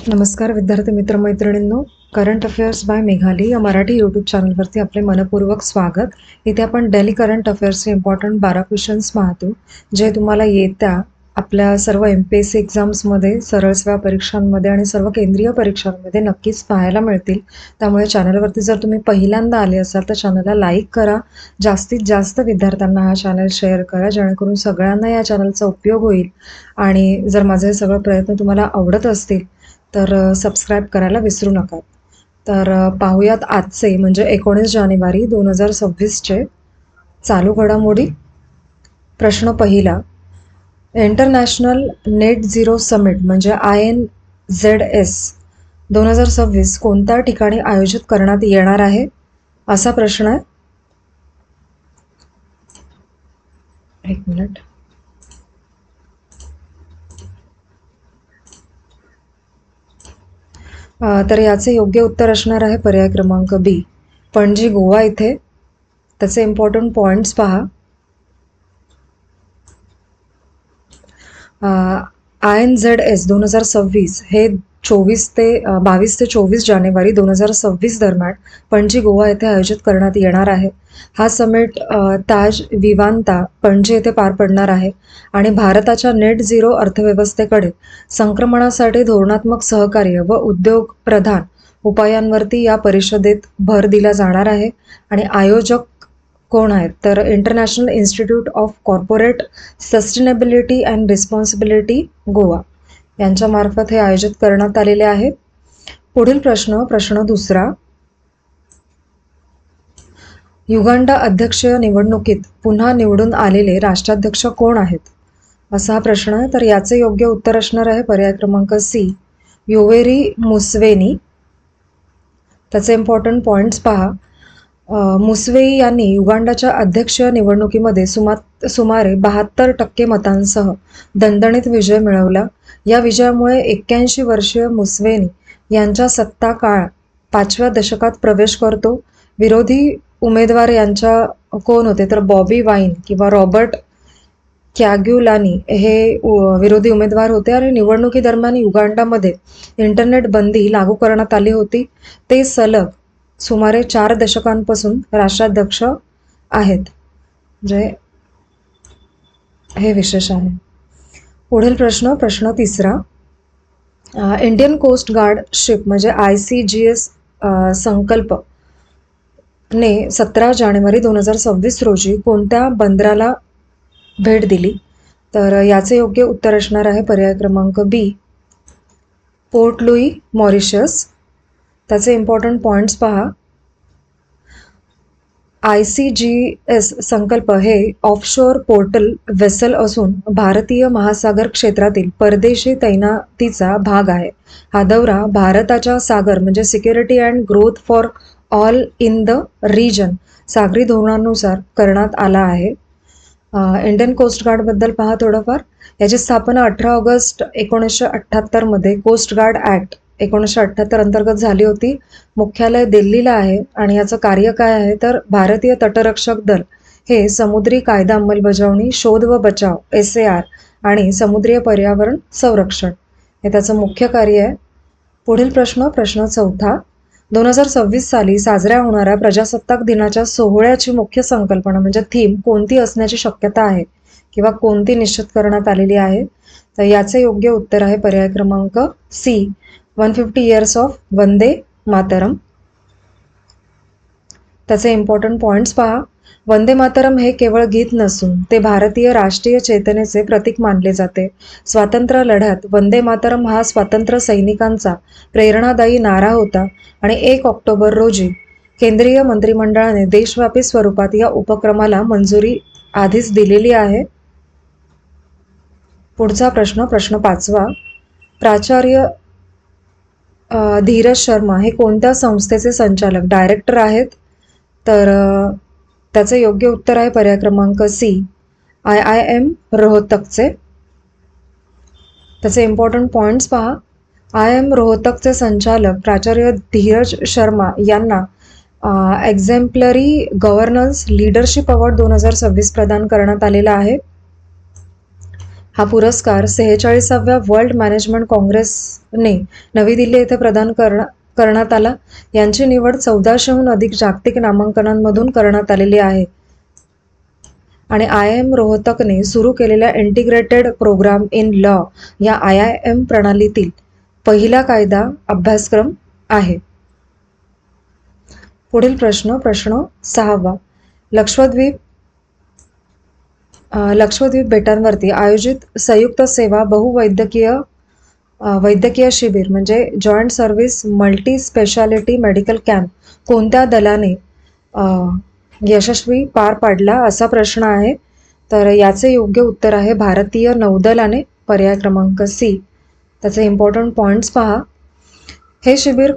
नमस्कार विद्यार्थी मित्रमैत्रिणींनो, current affairs bye Meghali या मराठी यूट्यूब चॅनलवरती आपले मनपूर्वक स्वागत. इथे आपण डेली करंट अफेअर्सचे इम्पॉर्टंट 12 क्वेश्चन्स पाहतो, जे तुम्हाला येत्या आपल्या सर्व MPSC एक्झाम्समध्ये, सरळ सेवा परीक्षांमध्ये आणि सर्व केंद्रीय परीक्षांमध्ये नक्कीच पाहायला मिळतील. त्यामुळे चॅनलवरती जर तुम्ही पहिल्यांदा आले असाल तर चॅनलला लाईक करा, जास्तीत जास्त विद्यार्थ्यांना हा चॅनल शेअर करा, जेणेकरून सगळ्यांना या चॅनलचा उपयोग होईल. आणि जर माझे सगळे प्रयत्न तुम्हाला आवडत असतील तर सबस्क्राईब करायला विसरू नका. तर पाहूयात आजचे म्हणजे 19 जानेवारी 2026चे चालू घडामोडी. प्रश्न पहिला, इंटरनॅशनल नेट झिरो समिट म्हणजे INZS 2026 कोणत्या ठिकाणी आयोजित करण्यात येणार आहे, असा प्रश्न आहे. एक मिनिट. तर याचे योग्य उत्तर असणार आहे पर्याय क्रमांक बी, पणजी गोवा इथे. त्याचे इम्पॉर्टंट पॉईंट्स पहा. INZS 2026 हे 22 ते 24 जानेवारी 2026 दरम्यान पणजी गोवा येथे आयोजित करण्यात येणार आहे. हा समिट ताज विवांता पणजी येथे पार पडणार आहे आणि भारताच्या नेट झिरो अर्थव्यवस्थेकडे संक्रमणासाठी धोरणात्मक सहकार्य व उद्योग प्रधान उपायांवरती या परिषदेत भर दिला जाणार आहे. आणि आयोजक कोण आहेत तर international institute of corporate sustainability and responsibility Goa यांच्यामार्फत हे आयोजित करण्यात आलेले आहे. पुढील प्रश्न दुसरा, युगांडा अध्यक्षीय निवडणुकीत पुन्हा निवडून आलेले राष्ट्राध्यक्ष कोण आहेत, असा हा प्रश्न आहे. तर याचे योग्य उत्तर असणार आहे पर्याय क्रमांक सी, योवेरी मुसवेनी. त्याचे इम्पॉर्टंट पॉईंट्स पहा. मुसवेई यांनी युगांडाच्या अध्यक्षीय निवडणुकीमध्ये सुमारे 72% मतांसह दणदणीत विजय मिळवला. या विजयामुळे 81 वर्षीय मुसवेनी यांचा सत्ता काळ 5व्या दशकात प्रवेश करतो. विरोधी उमेदवार यांच्या कोण होते तर बॉबी वाईन किंवा रॉबर्ट कॅग्युलानी हे विरोधी उमेदवार होते. आणि निवडणुकीदरम्यान युगांडामध्ये इंटरनेट बंदी लागू करण्यात आली होती. ते सलग सुमारे 4 दशकांपासून राष्ट्राध्यक्ष आहेत, जे हे विशेष आहे. पुढील प्रश्न तिसरा, इंडियन कोस्ट गार्ड शिप म्हणजे ICGS संकल्प ने 17 जानेवारी 2026 रोजी कोणत्या बंदराला भेट दिली, तर याचे योग्य उत्तर असणार आहे पर्याय क्रमांक बी, पोर्ट लुई मॉरिशस. त्याचे इम्पॉर्टंट पॉईंट्स पहा. ICGS संकल्प हे ऑफशोअर पोर्टल वेसल असून भारतीय महासागर क्षेत्रातील परदेशी तैनातीचा भाग आहे. हा दौरा भारताच्या सागर म्हणजे security and growth for all in the region सागरी धोरणानुसार करण्यात आला आहे. इंडियन कोस्ट गार्डबद्दल पहा थोडंफार. याची स्थापना 18 ऑगस्ट 1978 मध्ये कोस्ट गार्ड ॲक्ट 1978 अंतर्गत झाली होती. मुख्यालय दिल्लीला आहे आणि याचं कार्य काय आहे तर भारतीय तटरक्षक दल हे समुद्री कायदा अंमलबजावणी, शोध व बचाव SAR आणि समुद्रीय पर्यावरण संरक्षण हे त्याचं मुख्य कार्य आहे. पुढील प्रश्न चौथा, 2026 साली साजऱ्या होणाऱ्या प्रजासत्ताक दिनाच्या सोहळ्याची मुख्य संकल्पना म्हणजे थीम कोणती असण्याची शक्यता आहे किंवा कोणती निश्चित करण्यात आलेली आहे, तर याचे योग्य उत्तर आहे पर्याय क्रमांक C, 150 years of Vande Mataram. त्याचे इम्पॉर्टंट पॉईंट्स पहा. वंदे मातरम हे केवळ गीत नसून ते भारतीय राष्ट्रीय चेतनेचे प्रतीक मानले जाते. स्वातंत्र्य लढ्यात वंदे मातरम हा स्वातंत्र्य सैनिकांचा प्रेरणादायी नारा होता आणि 1 ऑक्टोबर रोजी केंद्रीय मंत्रिमंडळाने देशव्यापी स्वरूपात या उपक्रमाला मंजुरी आधीच दिलेली आहे. पुढचा प्रश्न पाचवा, प्राचार्य धीरज शर्मा हे कोणत्या संस्थेचे संचालक डायरेक्टर आहेत, तर त्याचे योग्य उत्तर आहे पर्याय क्रमांक सी, IIM रोहतकचे. त्याचे इम्पॉर्टंट पॉईंट्स पहा. IIM रोहतकचे संचालक प्राचार्य धीरज शर्मा यांना एक्झेम्पलरी गव्हर्नन्स लीडरशिप अवॉर्ड 2026 प्रदान करण्यात आलेला आहे. हा पुरस्कार 46व्या वर्ल्ड मॅनेजमेंट काँग्रेसने नवी दिल्ली येथे प्रदान करण्यात आला. यांची निवड 1400हून अधिक जागतिक नामांकनांमधून करण्यात आलेली आहे. आणि IIM रोहतकने सुरू केलेल्या इंटिग्रेटेड प्रोग्राम इन लॉ या IIM प्रणालीतील पहिला कायदा अभ्यासक्रम आहे. पुढील प्रश्न 6वा. लक्षद्वीप बेटांवरती आयोजित संयुक्त सेवा वैद्यकीय शिबिर म्हणजे joint service multi speciality medical camp कोणत्या दलाने यशस्वी पार पाडला असा प्रश्न आहे. तर याचे योग्य उत्तर आहे भारतीय नौदलाने. पर्याय क्रमांक C. त्याचे इम्पॉर्टंट पॉईंट्स पहा. हे शिबिर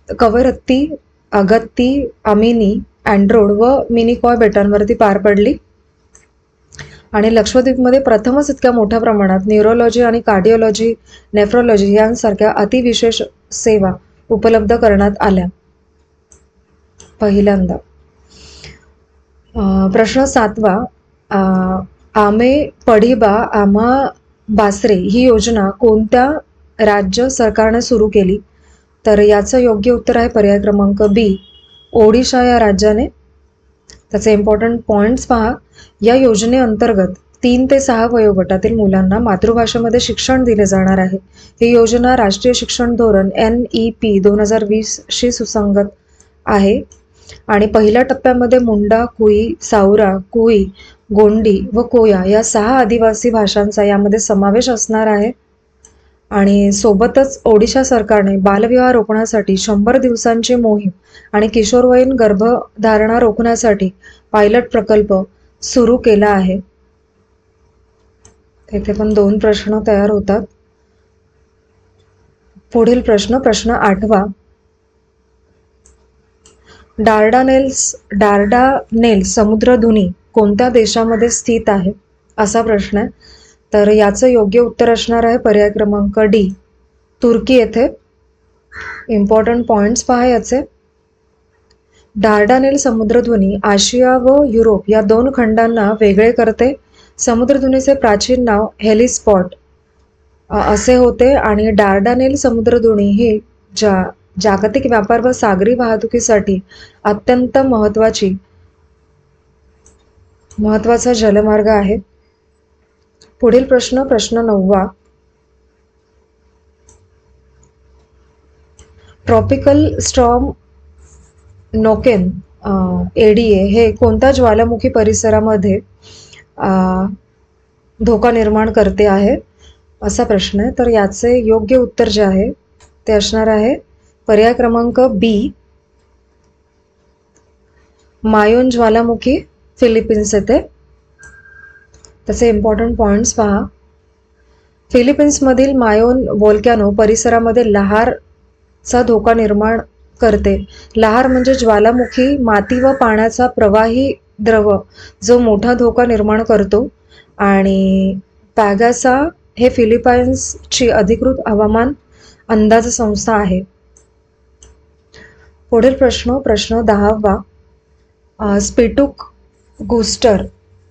कवरत्ती, अगत्ती, अमिनी, अँड्रोड व मिनिकॉय बेटांवरती पार पडली. आणि लक्षद्वीपमध्ये प्रथमच इतक्या मोठ्या प्रमाणात न्यूरोलॉजी आणि कार्डिओलॉजी, नेफ्रोलॉजी यांसारख्या अतिविशेष सेवा उपलब्ध करण्यात आल्या पहिल्यांदा. प्रश्न 7वा. आमे पढिबा आम्हा बासरे ही योजना कोणत्या राज्य सरकारने सुरू केली? तर याचं योग्य उत्तर आहे पर्याय क्रमांक B. ओडिशा या राज्याने. त्याचे इम्पॉर्टंट पॉईंट्स पहा. या योजनेअंतर्गत 3 ते 6 वयोगटातील मुलांना मातृभाषेमध्ये शिक्षण दिले जाणार आहे. ही योजना राष्ट्रीय शिक्षण धोरण NEP 2020शी सुसंगत आहे. आणि पहिल्या टप्प्यामध्ये मुंडा, कुई, साऊरा, कुई, गोंडी व कोया या 6 आदिवासी भाषांचा यामध्ये समावेश असणार आहे. आणि सोबतच ओडिशा सरकारने बालविवाह रोखण्यासाठी 100 दिवसांची मोहीम आणि किशोरवयीन गर्भधारणा रोखण्यासाठी पायलट प्रकल्प सुरू केला आहे. येथे पण 2 प्रश्न तयार होतात. पुढील प्रश्न 8वा. डार्डानेल्स समुद्रधुनी कोणत्या देशामध्ये स्थित आहे असा प्रश्न आहे. तर याचं योग्य उत्तर असणार आहे पर्याय क्रमांक D. तुर्की येथे. इम्पॉर्टंट पॉईंट्स पहा याचे. डार्डानेल समुद्रधुनी आशिया व युरोप या 2 खंडांना वेगळे करते. समुद्रधुनीचे प्राचीन नाव हेलिस्पॉट असे होते आणि डार्डानेल समुद्रधुनी ही जागतिक व्यापार व सागरी वाहतुकीसाठी अत्यंत महत्त्वाचा जलमार्ग आहे. पुढील प्रश्न 9वा. ट्रॉपिकल स्टॉर्म नोकेन ADA हे कोणत्या ज्वालामुखी परिसरामध्ये धोका निर्माण करते आहे असा प्रश्न आहे. तर याचे योग्य उत्तर जे आहे ते असणार आहे पर्याय क्रमांक B. मायोन ज्वालामुखी फिलिपिन्स येथे. त्याचे इम्पॉर्टंट पॉईंट्स पहा. फिलिपिन्समधील मायोन व्होल्कॅनो परिसरामध्ये लहारचा धोका निर्माण करते. लहार म्हणजे ज्वालामुखी माती व पाण्याचा प्रवाही द्रव जो मोठा धोका निर्माण करतो. आणि पॅगासा हे फिलिपाईन्सची अधिकृत हवामान अंदाज संस्था आहे. पुढील प्रश्न 10वा. स्पिटुक गुस्टर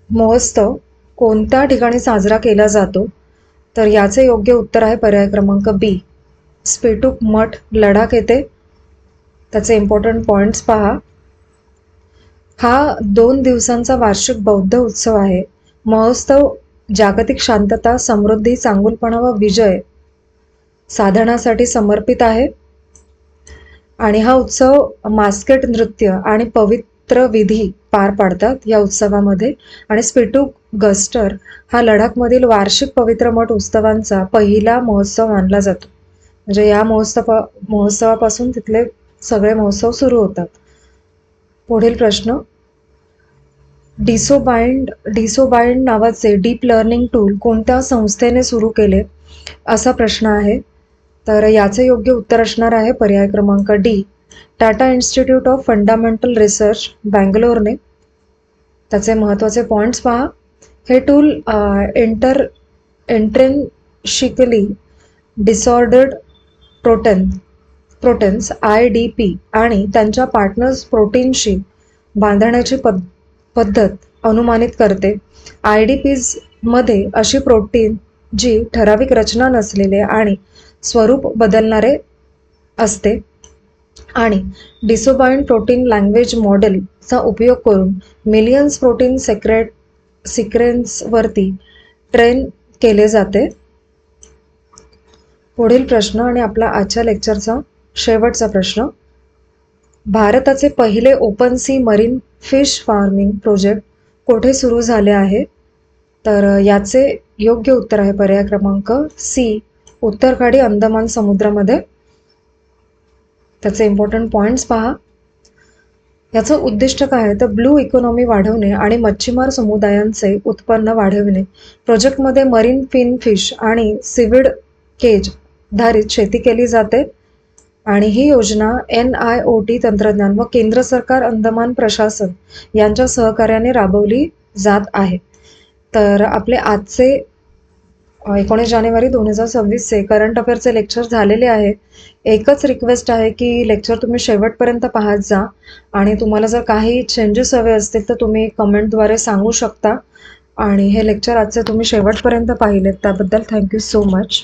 महोत्सव कोणत्या ठिकाणी साजरा केला जातो? तर याचे योग्य उत्तर आहे पर्याय क्रमांक B. स्पिटुक मठ लडाख येथे. त्याचे इम्पॉर्टंट पॉईंट्स पहा. हा 2 दिवसांचा वार्षिक बौद्ध उत्सव आहे. महोत्सव जागतिक शांतता, समृद्धी, चांगुलपणा व विजय साधण्यासाठी समर्पित आहे. आणि हा उत्सव मास्केट नृत्य आणि पवित्र विधी पार पाडतात या उत्सवामध्ये. आणि स्पिटुक गस्टर हा लडाखमधील वार्षिक पवित्र मठ उत्सवांचा पहिला महोत्सव मानला जातो. म्हणजे या महोत्सवापासून तिथले सगळे महोत्सव सुरू होतात. पुढील प्रश्न. डिसोबाइंड नावाचे डीप लर्निंग टूल कोणत्या संस्थेने सुरू केले असा प्रश्न आहे. तर याचे योग्य उत्तर असणार आहे पर्याय क्रमांक D. Tata institute of fundamental research बँगलोरने. त्याचे महत्त्वाचे पॉईंट्स पहा. हे tool intrinsically disordered proteins IDP आणि त्यांच्या पार्टनर्स प्रोटीनशी बांधण्याची पद्धत अनुमानित करते. IDPs मध्ये अशी प्रोटीन जी ठराविक रचना नसलेले आणि स्वरूप बदलणारे असते आणि डिसोबाइंड प्रोटीन लँग्वेज मॉडेलचा उपयोग करून मिलियन्स प्रोटीन सिक्वेन्सवरती ट्रेन केले जाते. पुढील प्रश्न आणि आपला आजच्या लेक्चरचा शेवटचा प्रश्न. भारताचे पहिले open sea marine fish farming project कोठे सुरू झाले आहे? तर याचे योग्य उत्तर आहे पर्याय क्रमांक सी, उत्तरखाडी अंदमान समुद्रामध्ये. त्याचे इम्पॉर्टंट पॉईंट्स पहा. याचं उद्दिष्ट काय आहे तर ब्लू इकॉनॉमी वाढवणे आणि मच्छीमार समुदायांचे उत्पन्न वाढविणे. प्रोजेक्टमध्ये मरीन फिन फिश आणि सीवीड केज धारित शेती केली जाते आणि ही योजना NIOT तंत्रज्ञान व केंद्र सरकार अंदमान प्रशासन यांच्या सहकार्याने राबवली जात आहे. तर आपले आजचे 19 जानेवारी 2026चे करंट अफेअरचे लेक्चर झालेले आहे. एकच रिक्वेस्ट आहे की लेक्चर तुम्ही शेवटपर्यंत पाहत जा आणि तुम्हाला जर काही चेंजेस हवे असतील तर तुम्ही कमेंटद्वारे सांगू शकता. आणि हे लेक्चर आजचे तुम्ही शेवटपर्यंत पाहिलेत त्याबद्दल थँक्यू सो मच.